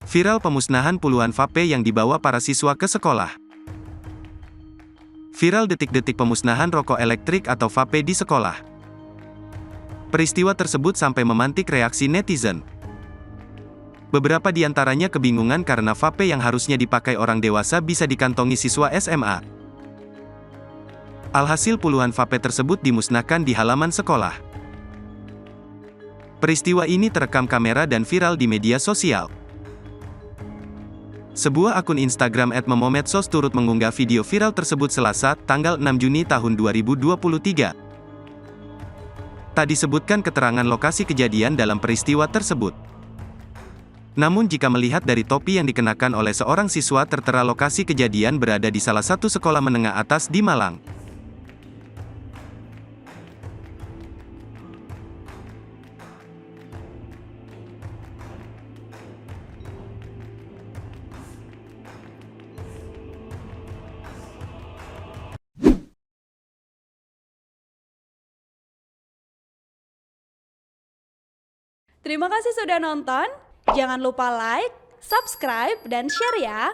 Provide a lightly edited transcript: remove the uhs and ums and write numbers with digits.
Viral pemusnahan puluhan vape yang dibawa para siswa ke sekolah. Viral detik-detik pemusnahan rokok elektrik atau vape di sekolah. Peristiwa tersebut sampai memantik reaksi netizen. Beberapa di antaranya kebingungan karena vape yang harusnya dipakai orang dewasa bisa dikantongi siswa SMA. Alhasil puluhan vape tersebut dimusnahkan di halaman sekolah. Peristiwa ini terekam kamera dan viral di media sosial. Sebuah akun Instagram @memomedsos turut mengunggah video viral tersebut Selasa, tanggal 6 Juni tahun 2023. Tak disebutkan keterangan lokasi kejadian dalam peristiwa tersebut. Namun jika melihat dari topi yang dikenakan oleh seorang siswa tertera lokasi kejadian berada di salah satu sekolah menengah atas di Malang. Terima kasih sudah nonton. Jangan lupa like, subscribe, dan share ya.